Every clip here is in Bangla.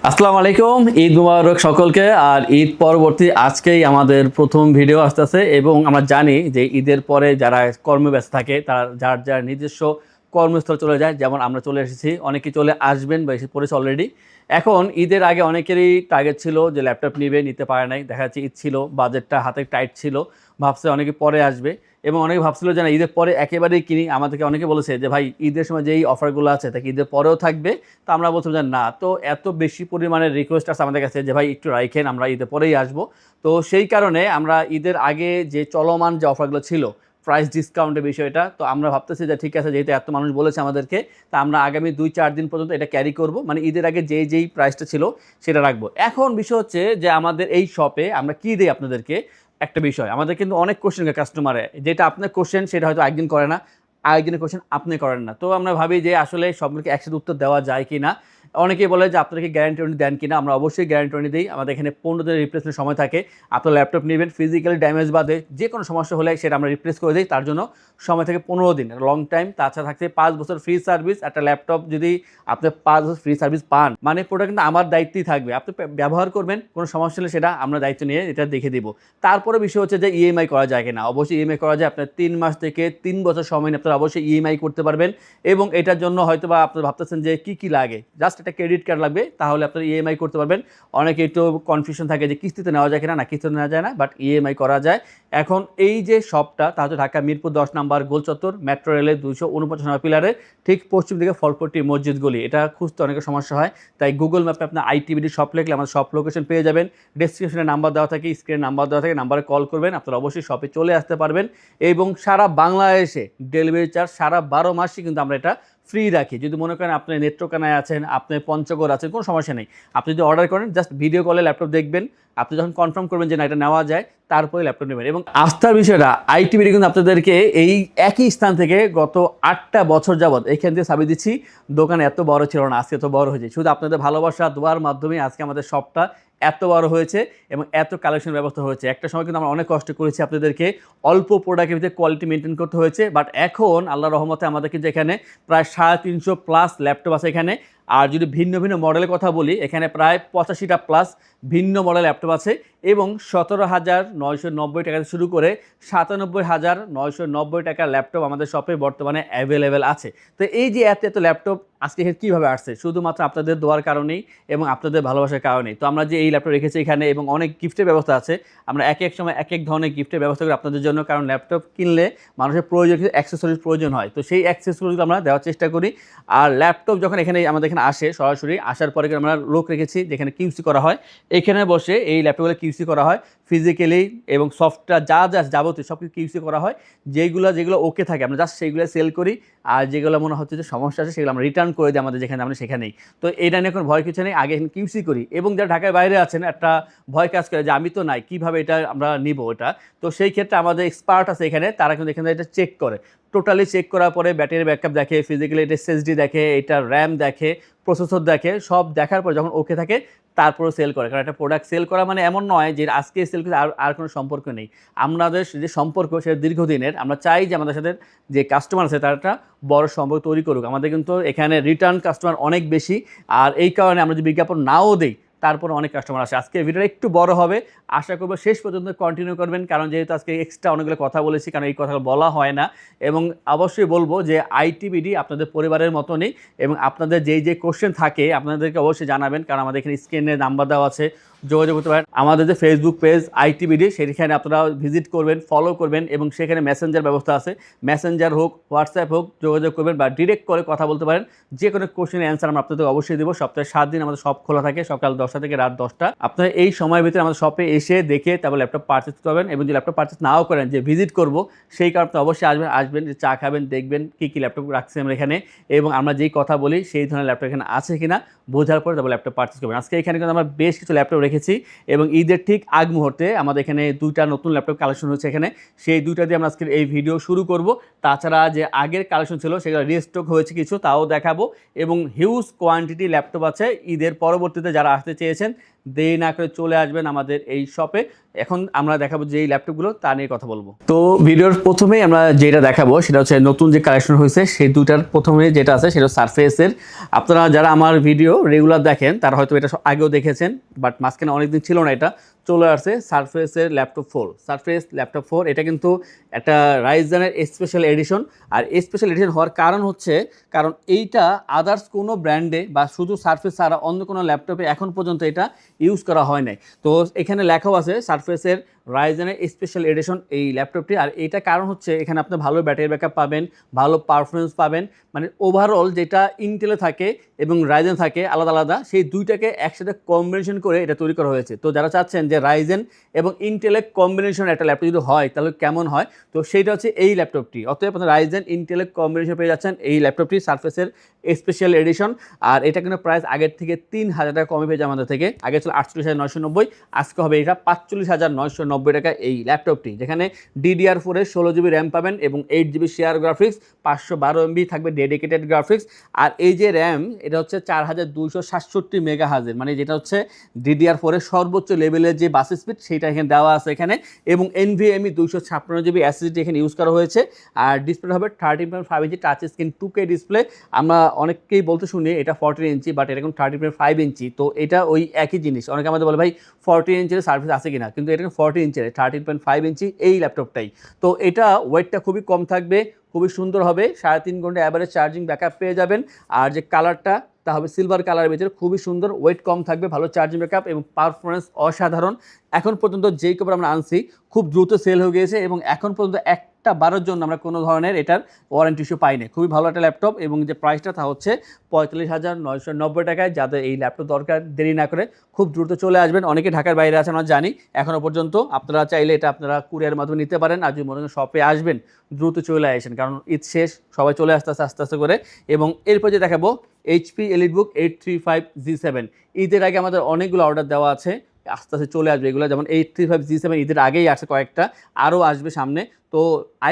আসসালামু আলাইকুম, ঈদ মুবারক সকলকে। আর ঈদ পরবর্তী আজকেই আমাদের প্রথম ভিডিও আসতেছে এবং আমরা জানি যে ঈদের পরে যারা কর্মব্যস্ত থাকে তারা যার যার নিজস্ব কর্মস্থল চলে যায়। যেমন আমরা চলে এসেছি, অনেকেই চলে আসবেন বা এসে পড়েছে অলরেডি। এখন ঈদের আগে অনেকেরই টার্গেট ছিল যে ল্যাপটপ নিতে পারে নাই, দেখা যাচ্ছে ঈদ ছিল, বাজেটটা হাতে টাইট ছিল, ভাবছে অনেকে পরে আসবে এবং অনেকে ভাবছিল যে না ঈদের পরে একেবারেই কিনি। আমাদেরকে অনেকে বলেছে যে ভাই ঈদের সময় যেই অফারগুলো আছে তা কি ঈদের পরেও থাকবে? তো আমরা বলছিলাম যে না। তো এত বেশি পরিমাণের রিকোয়েস্ট আছে আমাদের কাছে যে ভাই একটু রাখেন, আমরা ঈদের পরেই আসবো। তো সেই কারণে আমরা ঈদের আগে যে চলমান যে অফারগুলো ছিল, প্রাইস ডিসকাউন্টের বিষয়টা, তো আমরা ভাবতেছি যে ঠিক আছে, যেহেতু এত মানুষ বলেছে আমাদেরকে, তা আমরা আগামী 2-4 দিন পর্যন্ত এটা ক্যারি করব, মানে ঈদের আগে যেই প্রাইসটা ছিল সেটা রাখবো। এখন বিষয় হচ্ছে যে আমাদের এই শপে আমরা কী দিই আপনাদেরকে। একটা বিষয়, আমাদের কিন্তু অনেক কোশ্চেন কাস্টমারে, যেটা আপনার কোশ্চেন সেটা হয়তো একদিন করে না, আরেকদিনের কোশ্চেন আপনি করেন না। তো আমরা ভাবি যে আসলে সবগুলোকে একসাথে উত্তর দেওয়া যায় কি না। অনেকেই বলে যে আপনারা কি গ্যারান্টি ওয়ারেন্টি দেন কিনা। আমরা অবশ্যই গ্যারান্টি ওয়ারেন্টি দিই। আমাদের এখানে 15 দিনের রিপ্লেসমেন্ট সময় থাকে। আপনার ল্যাপটপ নেবেন, ফিজিক্যালি ড্যামেজ বাদে যে কোনো সমস্যা হলে সেটা আমরা রিপ্লেস করে দিই, তার জন্য সময় থাকে 15 দিন, লং টাইম। তাছাড়া থাকছে 5 বছর ফ্রি সার্ভিস। একটা ল্যাপটপ যদি আপনি 5 বছর ফ্রি সার্ভিস পান, মানে প্রোডাক্ট কিন্তু আমার দায়িত্বই থাকবে, আপনি ব্যবহার করবেন, কোনো সমস্যা হলে সেটা আমরা দায়িত্ব নিয়ে এটা দেখে দিব। তারপরে বিষয় হচ্ছে যে ইএমআই করা যায় কিনা। অবশ্যই ইএমআই করা যায়। আপনার 3 মাস থেকে 3 বছর সময় নিয়ে আপনারা অবশ্যই ইএমআই করতে পারবেন। এবং এটার জন্য হয়তো বা আপনারা ভাবতেছেন যে কী লাগে, জাস্ট একটা ক্রেডিট কার্ড লাগবে, তাহলে আপনারা ইএমআই করতে পারবেন। অনেকে একটু কনফিউশন থাকে যে কিস্তিতে নেওয়া যায় কিনা। না, কিস্তিতে নেওয়া যায় না, বাট ইএমআই করা যায়। এখন এই যে শপটা, তা হচ্ছে ঢাকা মিরপুর 10 নম্বর গোল চত্বর, মেট্রো রেলের 249 নম্বর পিলারের ঠিক পশ্চিম দিকে ফলপট্টি মসজিদ গলি। এটা খুঁজতে অনেকের সমস্যা হয়, তাই গুগল ম্যাপে আপনার আইটিবিডি শপ লিখলে আমাদের শপ লোকেশন পেয়ে যাবেন। ডেসক্রিপশনে নাম্বার দেওয়া থাকে, স্ক্রিনে নাম্বার দেওয়া থাকে, নাম্বারে কল করবেন, আপনারা অবশ্যই শপে চলে আসতে পারবেন। এবং সারা বাংলাদেশে ডেলিভারি চার্জ সারা 12 মাসই কিন্তু আমরা এটা ফ্রি রাখি। যদি মনে করেন আপনি নেত্রকোনায় আছেন, আপনি পঞ্চগড় আছেন, কোনো সমস্যা নেই। আপনি যদি অর্ডার করেন, জাস্ট ভিডিও কলে ল্যাপটপ দেখবেন, আপনি যখন কনফার্ম করবেন যে না এটা নেওয়া যায়, তারপরে ল্যাপটপ নেবেন। এবং আস্থার বিষয়টা, আইটিবিডি কিন্তু আপনাদেরকে এই একই স্থান থেকে গত 8টা বছর যাবৎ এইখান থেকে সাবি দিচ্ছি। দোকান এত বড় ছিল না, আজকে এত বড় হয়েছে শুধু আপনাদের ভালোবাসা দোয়ার মাধ্যমে। আজকে আমাদের শপটা এত বড় হয়েছে এবং এত কালেকশন ব্যবস্থা হয়েছে। একটা সময় কিন্তু আমরা অনেক কষ্ট করেছি, আপনাদেরকে অল্প প্রোডাক্টের ভিতরে কোয়ালিটি মেনটেন করতে হয়েছে, বাট এখন আল্লাহর রহমতে আমাদের কিন্তু এখানে প্রায় 350+ ল্যাপটপ আছে এখানে। আর যদি ভিন্ন ভিন্ন মডেলের কথা বলি, এখানে প্রায় 85টা প্লাস ভিন্ন মডেল ল্যাপটপ আছে এবং 17,990 টাকা থেকে শুরু করে 97,990 টাকার ল্যাপটপ আমাদের শপে বর্তমানে অ্যাভেলেবেল আছে। তো এই যে এত ল্যাপটপ আজকে এখানে কীভাবে আসছে, শুধুমাত্র আপনাদের দোয়ার কারণেই এবং আপনাদের ভালোবাসার কারণেই। তো আমরা যে এই ল্যাপটপ রেখেছি এখানে, এবং অনেক গিফটের ব্যবস্থা আছে। আমরা এক এক সময় এক এক ধরনের গিফটের ব্যবস্থা করি আপনাদের জন্য, কারণ ল্যাপটপ কিনলে মানুষের প্রয়োজন, কিছু অ্যাক্সেসরিজ প্রয়োজন হয়, তো সেই অ্যাক্সেসরিজ আমরা দেওয়ার চেষ্টা করি। আর ল্যাপটপ যখন এখানে আমাদের এখানে আসে, সরাসরি আসার পরে আমরা লোক রেখেছি যেখানে কিউসি করা হয়। এখানে বসে এই ল্যাপটপগুলো কিউসি করা হয় ফিজিক্যালি, এবং সফটওয়্যার যা যাবতীয় সব কিছু কিউসি করা হয়। যেগুলো ওকে থাকে আমরা জাস্ট সেইগুলো সেল করি, আর যেগুলো মনে হচ্ছে যে সমস্যা আছে সেগুলো আমরা রিটার্ন করে দিই আমাদের যেখানে, আমরা সেখানেই। তো এটা নিয়ে এখন ভয় কিছু নেই, আগে এখানে কিউসি করি। এবং যারা ঢাকার বাইরে আছেন, একটা ভয় কাজ করে যে আমি তো নাই, কীভাবে এটা আমরা নিব এটা। তো সেই ক্ষেত্রে আমাদের এক্সপার্ট আছে এখানে, তারা কিন্তু এখানে এটা চেক করে, টোটালি চেক করার পরে ব্যাটারি ব্যাকআপ দেখে, ফিজিক্যালি এটা এসএসডি দেখে, এটা র্যাম দেখে, প্রসেসর দেখে, সব দেখার পর যখন ওকে থাকে তারপরে সেল করে। কারণ একটা প্রোডাক্ট সেল করা মানে এমন নয় যে আজকে সেল করে আর কোনো সম্পর্ক নেই। আমাদের যে সম্পর্ক সেটা দীর্ঘদিনের। আমরা চাই যে আমাদের সাথে যে কাস্টমার আছে তারা একটা বড় সম্পর্ক তৈরি করুক। আমাদের কিন্তু এখানে রিটার্ন কাস্টমার অনেক বেশি, আর এই কারণে আমরা যদি বিজ্ঞাপন নাও দিই তারপরে অনেক কাস্টমার আসে। আজকে ভিডিওটা একটু বড় হবে, আশা করবো শেষ পর্যন্ত কন্টিনিউ করবেন, কারণ যেহেতু আজকে এক্সট্রা অনেকগুলো কথা বলেছি, কারণ এই কথাগুলো বলা হয় না। এবং অবশ্যই বলবো যে আইটিবিডি আপনাদের পরিবারের মতনই, এবং আপনাদের যে কোশ্চেন থাকে আপনাদেরকে অবশ্যই জানাবেন, কারণ আমাদের এখানে স্ক্রিনে নাম্বার দেওয়া আছে, যোগাযোগ করতে পারেন। আমাদের যে ফেসবুক পেজ আইটিবিডি, সেখানে আপনারা ভিজিট করবেন, ফলো করবেন, এবং সেখানে মেসেঞ্জার ব্যবস্থা আছে। মেসেঞ্জার হোক, হোয়াটসঅ্যাপ হোক, যোগাযোগ করবেন বা ডিরেক্ট করে কথা বলতে পারেন। যে কোনো কোশ্চেনের অ্যান্সার আমরা আপনাদের অবশ্যই দেবো। সপ্তাহে 7 দিন আমাদের শপ খোলা থাকে, সকাল 10টা থেকে রাত 10টা। আপনারা এই সময়ের ভিতরে আমাদের শপে এসে দেখে তারপর ল্যাপটপ পারচেস করতে পারবেন। এবং যদি ল্যাপটপ পারচেস নাও করেন, যে ভিজিট করবো সেই কারণে অবশ্যই আসবেন, যে চা খাবেন, দেখবেন কী ল্যাপটপ রাখছি আমরা এখানে, এবং আমরা যেই কথা বলি সেই ধরনের ল্যাপটপ এখানে আছে কিনা বোঝার পরে তারপর ল্যাপটপ পারচেস করবেন। আজকে এখানে কিন্তু আমরা বেশ কিছু ল্যাপটপ রেখেছি, এবং ঈদের ঠিক আগ মুহূর্তে আমাদের এখানে 2টা নতুন ল্যাপটপ কালেকশন হচ্ছে এখানে, সেই 2টা দিয়ে আমরা আজকের এই ভিডিও শুরু করব। তাছাড়া যে আগের কালেকশন ছিল সেগুলো রিস্টক হয়েছে কিছু, তাও দেখাবো। এবং হিউজ কোয়ান্টিটি ল্যাপটপ আছে ঈদের পরবর্তীতে, যারা আসতে চেয়েছেন দেরি না করে চলে আসবেন আমাদের এই শপে। এখন আমরা দেখাবো যে এই ল্যাপটপগুলো তা নিয়ে কথা বলবো। তো ভিডিওর প্রথমেই আমরা যেটা দেখাবো সেটা হচ্ছে নতুন যে কালেকশন হয়েছে সেই দুটার প্রথমে যেটা আছে সেটা সারফেসের। আপনারা যারা আমার ভিডিও রেগুলার দেখেন তারা হয়তো এটা আগেও দেখেছেন, বাট মাঝখানে অনেকদিন ছিল না, এটা চলে আসছে সারফেসের ল্যাপটপ 4, সারফেস ল্যাপটপ 4। এটা কিন্তু একটা রাইজেনের স্পেশাল এডিশন। আর স্পেশাল এডিশন হওয়ার কারণ হচ্ছে কারণ এইটা আদার্স কোনো ব্র্যান্ডে বা শুধু সারফেস ছাড়া অন্য কোনো ল্যাপটপে এখন পর্যন্ত এটা ইউজ করা হয় নাই। তো এখানে লেখাও আছে সারফেসের রাইজেনের স্পেশাল এডিশন এই ল্যাপটপটি। আর এইটা কারণ হচ্ছে এখানে আপনি ভালো ব্যাটারি ব্যাকআপ পাবেন, ভালো পারফরমেন্স পাবেন, মানে ওভারঅল যেটা ইন্টেলে থাকে এবং রাইজেন থাকে আলাদা আলাদা, সেই দুইটাকে একসাথে কম্বিনেশন করে এটা তৈরি করা হয়েছে। তো যারা চাচ্ছেন যে রাইজেন এবং ইন্টেলের কম্বিনেশন একটা ল্যাপটপ যদি হয় তাহলে কেমন হয়, তো সেইটা হচ্ছে এই ল্যাপটপটি। অতএব আপনার রাইজেন ইন্টেলের কম্বিনেশন পেয়ে যাচ্ছেন এই ল্যাপটপটি সারফেসের স্পেশাল এডিশন। আর এটা কিন্তু প্রাইস আগের থেকে 3,000 টাকা কমে পেয়ে যায় আমাদের থেকে। আগে ছিল 48,990, আজকে হবে এটা 45,990 টাকা এই ল্যাপটপটি, যেখানে DDR4 এর 16GB র্যাম পাবেন এবং 8GB শেয়ার গ্রাফিক্স, 512 MB থাকবে ডেডিকেটেড গ্রাফিক্স। আর এই যে র্যাম এটা হচ্ছে 4267 মেগাহার্জের, মানে যেটা হচ্ছে DDR4 এর সর্বোচ্চ লেভেলের যে বাস স্পিড সেটা এখানে দেওয়া আছে এখানে। এবং NVMe 256GB SSD এখানে ইউজ করা হয়েছে। আর ডিসপ্লে হবে 13.5 ইঞ্চি টাচ স্ক্রিন 2K ডিসপ্লে। আমরা অনেককেই বলতে শুনি এটা 14 ইঞ্চি, বাট এটা এখন 13.5 ইঞ্চি। তো এটা ওই একই জিনিস। অনেকে আমাদের বলে ভাই 14 ইঞ্চির সার্ভিস আছে কিনা, কিন্তু এটা 14 ইঞ্চি 13.5 ইঞ্চি এই ল্যাপটপটাই। তো এটা ওয়েটটা খুবই কম থাকবে, খুবই সুন্দর হবে, 3.5 ঘন্টা অ্যাভারেজ চার্জিং ব্যাকআপ পেয়ে যাবেন। আর যে কালারটা তা হবে সিলভার কালারের ভিতরে, খুবই সুন্দর, ওয়েট কম থাকবে, ভালো চার্জিং ব্যাকআপ এবং পারফরমেন্স অসাধারণ। এখন পর্যন্ত যেই কভার আমরা আনছি খুব দ্রুত সেল হয়ে গিয়েছে এবং এখন পর্যন্ত একটা বারের জন্য আমরা কোনো ধরনের এটার ওয়ারেন্টি ইস্যু পাইনি। খুবই ভালো একটা ল্যাপটপ এবং যে প্রাইসটা তা হচ্ছে 45,990 টাকায়। যাদের এই ল্যাপটপ দরকার দেরি না করে খুব দ্রুত চলে আসবেন। অনেকে ঢাকার বাইরে আছেন আমরা জানি, এখনও পর্যন্ত আপনারা চাইলে এটা আপনারা কুরিয়ার মাধ্যমে নিতে পারেন। আর যদি মনে করেন শপে আসবেন দ্রুত চলে আসেন, কারণ ঈদ শেষ, সবাই চলে আসতে আস্তে আস্তে করে। এবং এরপর যে দেখাবো HP EliteBook 835G7। ঈদের আগে আমাদের অনেকগুলো অর্ডার দেওয়া আছে, আস্তে আস্তে চলে আসবে এগুলো। যেমন 835G7 ঈদের আগেই আসে কয়েকটা, আরও আসবে সামনে। তো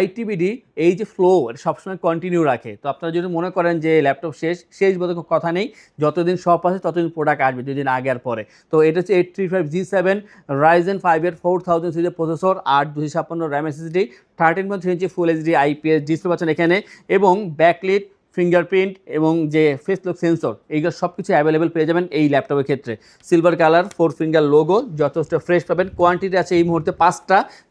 ITBD এই যে ফ্লো এটা সবসময় কন্টিনিউ রাখে। তো আপনারা যদি মনে করেন যে ল্যাপটপ শেষ বলতে কোনো কথা নেই, যতদিন শপ আছে ততদিন প্রোডাক্ট আসবে, 2 দিন আগে আর পরে। তো এটা হচ্ছে 835G7 Ryzen 5 এর 4000 সিরিজের প্রসেসর, 8 256 র্যাম SSD, 13.3 ইঞ্চি ফুল HD IPS ডিসপ্লে পাচ্ছেন এখানে, এবং ব্যাকলিট, ফিঙ্গারপ্রিন্ট এবং যে ফেস লক সেন্সর, এইগুলো সব কিছু অ্যাভেলেবেল পেয়ে যাবেন এই ল্যাপটপের ক্ষেত্রে। সিলভার কালার 4 ফিঙ্গার লোগো, যথেষ্ট ফ্রেশ পাবেন। কোয়ান্টিটি আছে এই মুহূর্তে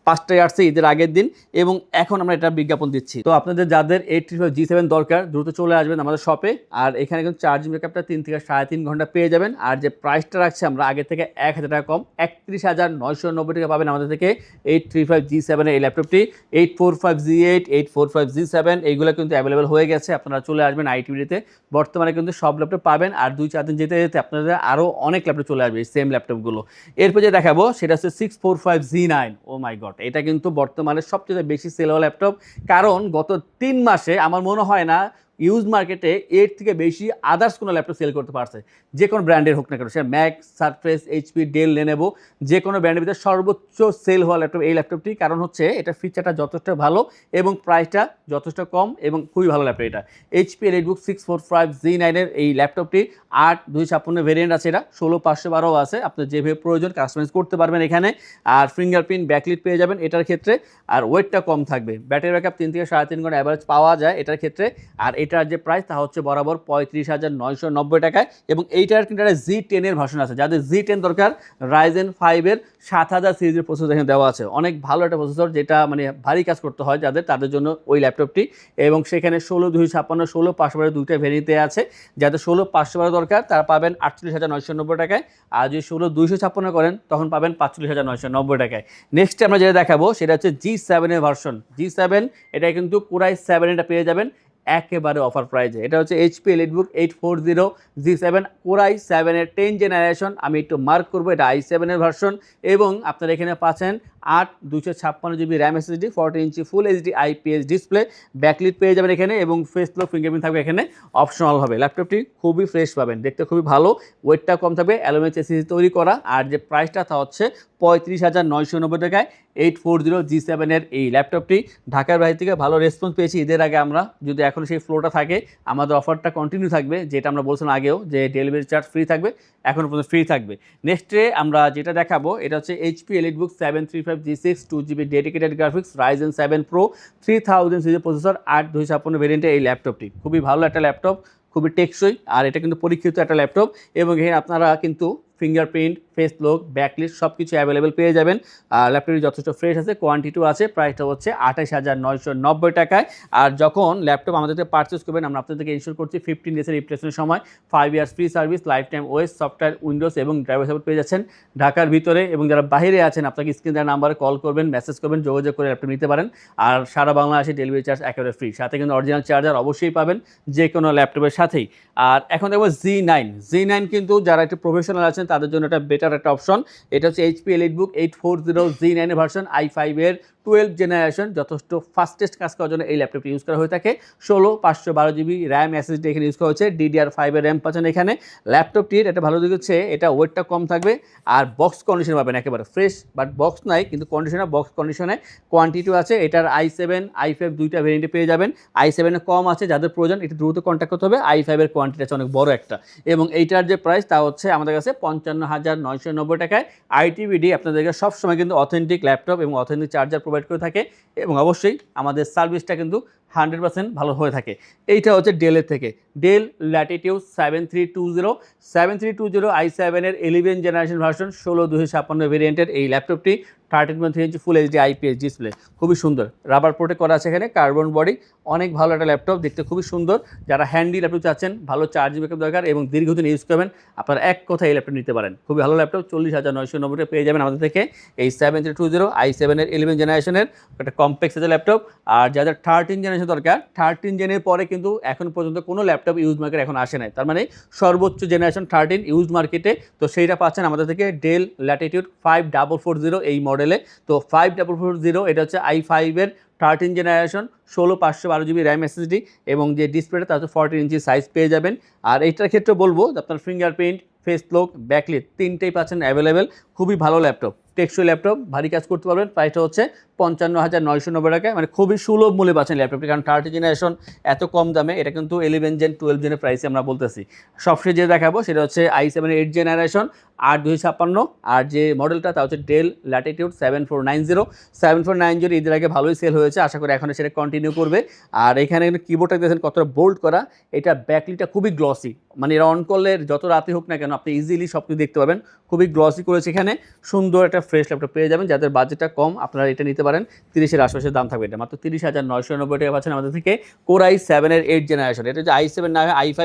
5টাই আসছে ঈদের আগের দিন এবং এখন আমরা এটা বিজ্ঞাপন দিচ্ছি। তো আপনাদের যাদের 835G7 দরকার দ্রুত চলে আসবেন আমাদের শপে। আর এখানে কিন্তু চার্জিং ব্যাকআপটা 3 থেকে 3.5 ঘন্টা পেয়ে যাবেন। আর যে প্রাইসটা রাখছি আমরা আগের থেকে 1,000 টাকা কম, 31,990 টাকা পাবেন আমাদের থেকে 835G7 এই ল্যাপটপটি। 845G8, 845G7 এইগুলো কিন্তু অ্যাভেলেবেল হয়ে গেছে, আপনারা চলে আসবেন ITBD-তে। বর্তমানে কিন্তু সব ল্যাপটপ পাবেন, আর 2-4 দিন যেতে যেতে আপনাদের আরও অনেক ল্যাপটপ চলে আসবে সেম ল্যাপটপগুলো। এরপর যে দেখাবো সেটা হচ্ছে 645G9। ও মাই গড, এটা কিন্তু বর্তমানে সবচেয়ে বেশি সেল হওয়া ল্যাপটপ, কারণ গত 3 মাসে আমার মনে হয় না ইউজ মার্কেটে এর থেকে বেশি আদার্স কোনো ল্যাপটপ সেল করতে পারছে, যে কোনো ব্র্যান্ডের হোক না কেন, সে Mac, Surface, HP, Dell, Lenovo, যে কোনো ব্র্যান্ডের ভিতরে সর্বোচ্চ সেল হওয়া ল্যাপটপ এই ল্যাপটপটি। কারণ হচ্ছে এটা ফিচারটা যথেষ্ট ভালো এবং প্রাইসটা যথেষ্ট কম এবং খুবই ভালো ল্যাপটপ এটা। HP EliteBook 645G9 এর এই ল্যাপটপটি 8 256 ভেরিয়েন্ট আছে, এটা 16 512 আছে, আপনার যেভাবে প্রয়োজন কাস্টমাইজ করতে পারবেন এখানে। আর ফিঙ্গারপ্রিন্ট, ব্যাকলিট পেয়ে যাবেন এটার ক্ষেত্রে। আর ওয়েটটা কম থাকবে, ব্যাটারি ব্যাকআপ 3 থেকে 3.5 ঘন্টা অ্যাভারেজ পাওয়া যায় এটার ক্ষেত্রে। আর এটার যে প্রাইস তা হচ্ছে বরাবর 35,990 টাকায়। এবং এইটার কিন্তু একটা G10 এর ভার্সন আছে, যাদের G10 দরকার Ryzen 5 এর 7000 সিরিজের প্রসেসর এখানে দেওয়া আছে, অনেক ভালো একটা প্রসেসর, যেটা মানে ভারী কাজ করতে হয় যাদের, তাদের জন্য ওই ল্যাপটপটি। এবং সেখানে 16 256, 16 512 দুইটা ভেরিয়েন্টে আছে। যাদের 16 512 দরকার তারা পাবেন 48,990 টাকায়। আর যদি 16 256 করেন তখন পাবেন 45,990 টাকায়। নেক্সট আমরা যেটা দেখাবো সেটা হচ্ছে G7 এর ভার্সন। G7 এটা কিন্তু Core i7 এটা পেয়ে যাবেন একেবারে অফার প্রাইজে। এটা হচ্ছে HP EliteBook 840G7 Core i7 এর 10 জেনারেশন। আমি একটু মার্ক করবো, এটা i7 এর ভার্সন। এবং আপনারা এখানে পাচ্ছেন 8/256 GB RAM SSD, 14 inch full HD IPS display, backlit পেয়ে যাবেন এখানে এবং ফেস লক ফিঙ্গারপ্রিন্ট থাকবে এখানে অপশনাল হবে। ল্যাপটপটি খুবই ফ্রেশ পাবেন, দেখতে খুবই ভালো, ওয়েটটা কম থাকবে, অ্যালুমিনিয়াম চেসিস তৈরি করা। আর যে প্রাইসটা তা হচ্ছে 35,990 টাকায় 840G7 এর এই ল্যাপটপটি। ঢাকার বাইরে থেকে ভালো রেসপন্স পেয়েছি ঈদের আগে আমরা, যদি এখন সেই ফ্লোটা থাকে আমাদের অফারটা কন্টিনিউ থাকবে, যেটা আমরা বলছিলাম আগেও যে ডেলিভারি চার্জ ফ্রি থাকবে, এখনও পর্যন্ত ফ্রি থাকবে। নেক্সটে আমরা যেটা দেখাবো এটা হচ্ছে HP EliteBook 735G6 2GB dedicated graphics, Ryzen 7 Pro 3000 সিরিজের প্রসেসর, 8/256 ভেরিয়েন্টের এই ল্যাপটপটি। খুবই ভালো একটা ল্যাপটপ, খুবই টেকসই, আর এটা কিন্তু পরীক্ষিত একটা ল্যাপটপ এবং এখানে আপনারা কিন্তু ফিঙ্গারপ্রিন্ট, ফেস লক, ব্যাকলিস্ট সব কিছু অ্যাভেলেবেল পেয়ে যাবেন। আর ল্যাপটপটি যথেষ্ট ফ্রেশ আছে, কোয়ান্টিটিও আছে, প্রাইসটা হচ্ছে 28,990 টাকায়। আর যখন ল্যাপটপ আমাদের থেকে পারচেস করবেন আমরা আপনাদেরকে ইনশিওর করছি 15 ডেজের রিপ্লেসমেন্টের সময়, 5 years free service, life time OS, software, Windows এবং ড্রাইভার সাপোর্ট পেয়ে যাচ্ছেন ঢাকার ভিতরে। এবং যারা বাইরে আছেন আপনাকে স্ক্রিন দেওয়ার নাম্বারে কল করবেন, মেসেজ করবেন, যোগাযোগ করে ল্যাপটপ নিতে পারেন। আর সারা বাংলাদেশে ডেলিভারি চার্জ একেবারে ফ্রি, সাথে কিন্তু অরিজিনাল চার্জার অবশ্যই পাবেন যে কোনো ল্যাপটপের সাথেই। আর এখন দেখবো Z9 কিন্তু যারা একটু প্রফেশনাল আছেন তাদের জন্য এটা বেটার একটা অপশন। এটা হচ্ছে HP EliteBook 840Z9 এর ভার্সন, i5 এর 12 জেনারেশন, যথেষ্ট ফাস্টেস্ট কাজ করার জন্য এই ল্যাপটপটি ইউজ করা হয়ে থাকে। 16/512 GB র্যাম এসএসডি এখানে ইউজ করা হচ্ছে, DDR5 এর র্যাম পাচ্ছেন এখানে। ল্যাপটপটির একটা ভালো দিক হচ্ছে এটা ওয়েটটা কম থাকবে আর বক্স কন্ডিশন পাবেন, একেবারে ফ্রেশ, বাট বক্স নাই কিন্তু কন্ডিশনে বক্স কন্ডিশনে কোয়ান্টিটিও আছে। এটার i7 i5 দুইটা ভেরিয়েন্টে পেয়ে যাবেন। i7 এ কম আছে, যাদের প্রয়োজন একটু দ্রুত কন্ট্যাক্ট করতে হবে, i5 এর কোয়ান্টিটি আছে অনেক বড় একটা। এবং এইটার যে প্রাইস তা হচ্ছে আমাদের কাছে 55,990 টাকায়। ITBD আপনাদেরকে সবসময় কিন্তু অথেন্টিক ল্যাপটপ এবং অথেন্টিক চার্জার প্রোভাইড করে থাকে এবং অবশ্যই আমাদের সার্ভিসটা কিন্তু 100% ভালো হয়ে থাকে। এইটা হচ্ছে ডেলের থেকে, ডেল ল্যাটিটিউড 7320 i7 এর 11 জেনারেশন ভার্সন, 16/256 ভেরিয়েন্টের এই ল্যাপটপটি, 13.3 ইঞ্চি ফুল এইচডি আইপিএস ডিসপ্লে, খুবই সুন্দর, রাবার প্রোটেক্ট করা আছে এখানে, কার্বন বডি, অনেক ভালো একটা ল্যাপটপ, দেখতে খুবই সুন্দর। যারা হ্যান্ডি ল্যাপটপ চাচ্ছেন, ভালো চার্জিং ব্যাকআপ দরকার এবং দীর্ঘদিন ইউজ করবেন, আপনারা এক কথায় এই ল্যাপটপ নিতে পারেন। খুবই ভালো ল্যাপটপ, 40,990 পেয়ে যাবেন আমাদের থেকে এই 7320 i7 এর 11 জেনারেশনের একটা কম্প্যাক্ট সাইজের ল্যাপটপ। আর যাদের 13 জেনারেশন দরকার, 13 জেনের পরে কিন্তু এখন পর্যন্ত কোনো ল্যাপটপ ইউজ মার্কেট এখন আসে নাই, তার মানে সর্বোচ্চ জেনারেশন 13 ইউজ মার্কেটে, তো সেইটা পাচ্ছেন আমাদের থেকে ডেল ল্যাটিটিউড 5440 এই মডেলে। তো 5440 এটা হচ্ছে i5 এর 13 জেনারেশন, 16/512 GB র্যাম এসএসডি এবং যে ডিসপ্লেটা তা হচ্ছে 14 ইঞ্চি সাইজ পেয়ে যাবেন। আর এইটার ক্ষেত্রে বলবো আপনার ফিঙ্গারপ্রিন্ট, ফেস লক, ব্যাকলিট তিনটেই পাচ্ছেন অ্যাভেলেবেল। খুবই ভালো ল্যাপটপ, টেকসই ল্যাপটপ, ভারী কাজ করতে পারবেন। প্রাইসটা হচ্ছে 55,990 টাকায়, মানে খুবই সুলভ মূল্যে পাচ্ছেন ল্যাপটপটি, কারণ 13 জেনারেশন এত কম দামে, এটা কিন্তু 11 জেন 12 জেনের প্রাইসে আমরা বলতেছি। সবশেষে যে দেখাবো সেটা হচ্ছে i7 8 জেনারেশন, 8/256, আর যে মডেলটা তা হচ্ছে ডেল ল্যাটিটিউড 7490 ঈদের আগে ভালোই সেল হয়েছে, আশা করি এখন সেটা কন্টিনিউ করবে। আর এখানে কিবোর্ডটা দেখেন কতটা বোল্ড করা, এটা ব্যাকলিটটা খুবই গ্লসি, মানে এটা অন করলে যত রাতে হোক না কেন আপনি ইজিলি সব কিছু দেখতে পাবেন, খুবই গ্লসি করেছে এখানে। সুন্দর একটা ফ্রেশ ল্যাপটপ পেয়ে যাবেন, যাদের বাজেটটা কম আপনারা এটা নিতে পারেন। 30-এর আশপাশের দাম থাকবে, এটা মাত্র 30,990 টাকা পাচ্ছেন আমাদের থেকে। Core i7 এর 8 জেনারেশন, এটা যে i7 না হয় i5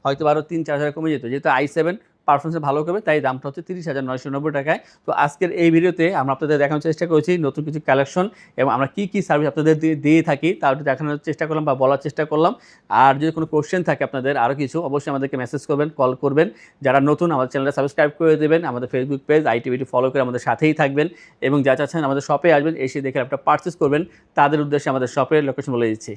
হয়তো আরও 3-4 হাজার কমে যেত, যেহেতু i7 পারফরমেন্স ভালো করবে তাই দামটা হচ্ছে 30,990 টাকায়। তো আজকের এই ভিডিওতে আমরা আপনাদের দেখানোর চেষ্টা করেছি নতুন কিছু কালেকশন এবং আমরা কী কী সার্ভিস আপনাদের দিয়ে থাকি তা দেখানোর চেষ্টা করলাম বা বলার চেষ্টা করলাম। আর যদি কোনো কোশ্চেন থাকে আপনাদের আরও কিছু, অবশ্যই আমাদেরকে মেসেজ করবেন, কল করবেন। যারা নতুন আমাদের চ্যানেলটা সাবস্ক্রাইব করে দেবেন, আমাদের ফেসবুক পেজ ITBD ফলো করে আমাদের সাথেই থাকবেন এবং যা চাচ্ছেন আমাদের শপে আসবেন, এসে দেখে একটা পারচেস করবেন, তাদের উদ্দেশ্যে আমাদের শপের লোকেশন বলে দিচ্ছি।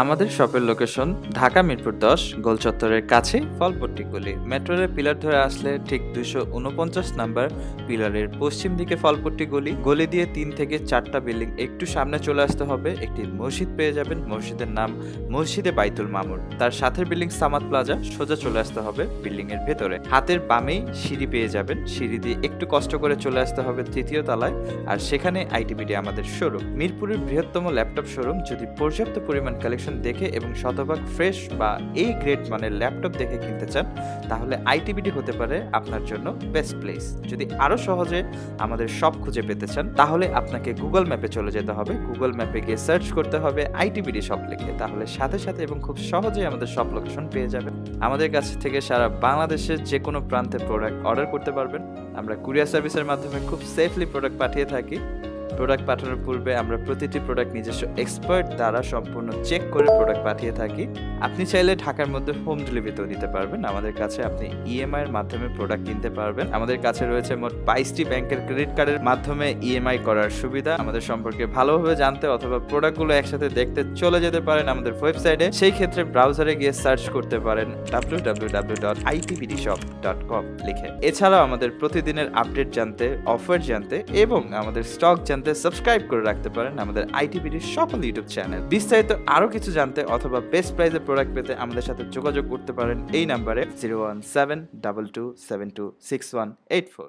আমাদের শপের লোকেশন ঢাকা মিরপুর 10 গোল চত্বরের কাছে ফলপট্টি গলি। মেট্রো রেল পিলার ধরে আসলে ঠিক 249 নাম্বার পিলারের পশ্চিম দিকে ফলপট্টি গলি। গলি দিয়ে 3 থেকে 4টা বিল্ডিং একটু সামনে চলে আসতে হবে, একটি মসজিদ পেয়ে যাবেন, মসজিদের নাম মসজিদে বাইতুল মামুর। তার সাথের বিল্ডিং সামাদ প্লাজা, সোজা চলে আসতে হবে বিল্ডিং এর ভেতরে। হাতের বামেই সিঁড়ি পেয়ে যাবেন, সিঁড়ি দিয়ে একটু কষ্ট করে চলে আসতে হবে 3য় তলায়, আর সেখানে ITBD আমাদের শোরুম। মিরপুরের বৃহত্তম ল্যাপটপ শোরুম। যদি পর্যাপ্ত পরিমাণ কালেকশন দেখে এবং শতভাগ ফ্রেশ বা এই গ্রেড মানের ল্যাপটপ দেখে কিনতে চান, তাহলে ITBD হতে পারে আপনার জন্য বেস্ট প্লেস। যদি আরো সহজে আমাদের শপ খুঁজে পেতে চান, তাহলে আপনাকে গুগল ম্যাপে চলে যেতে হবে। গুগল ম্যাপে গিয়ে সার্চ করতে হবে ITBD শপ লিখে, তাহলে সাথে সাথে এবং খুব সহজেই আমাদের শপ লোকেশন পেয়ে যাবেন। আমাদের কাছ থেকে সারা বাংলাদেশের যে কোনো প্রান্তে প্রোডাক্ট অর্ডার করতে পারবেন। আমরা কুরিয়ার সার্ভিসের মাধ্যমে খুব সেফলি প্রোডাক্ট পাঠিয়ে থাকি। প্রোডাক্ট পাঠানোর পূর্বে আমরা প্রতিটি প্রোডাক্ট নিজস্ব এক্সপার্ট দ্বারা সম্পূর্ণ চেক করে প্রোডাক্ট পাঠিয়ে থাকি। আপনি চাইলে ঢাকার মধ্যে হোম ডেলিভারিতেও নিতে পারবেন। আমাদের কাছে আপনি ইএমআই এর মাধ্যমে প্রোডাক্ট কিনতে পারবেন। আমাদের কাছে রয়েছে মোট 22টি ব্যাংকের ক্রেডিট কার্ডের মাধ্যমে ইএমআই করার সুবিধা। আমাদের সম্পর্কে ভালোভাবে জানতে অথবা প্রোডাক্টগুলো একসাথে দেখতে চলে যেতে পারেন আমাদের ওয়েবসাইটে। সেই ক্ষেত্রে ব্রাউজারে গিয়ে সার্চ করতে পারেন www.itbdshop.com লিখে। এছাড়াও আমাদের প্রতিদিনের আপডেট জানতে, অফার জানতে এবং আমাদের স্টক জানতে সাবস্ক্রাইব করে রাখতে পারেন আমাদের আইটিবিডি সকল ইউটিউব চ্যানেল। বিস্তারিত আরো কিছু জানতে অথবা বেস্ট প্রাইসে প্রোডাক্ট পেতে আমাদের সাথে যোগাযোগ করতে পারেন এই নাম্বারে 01722726184।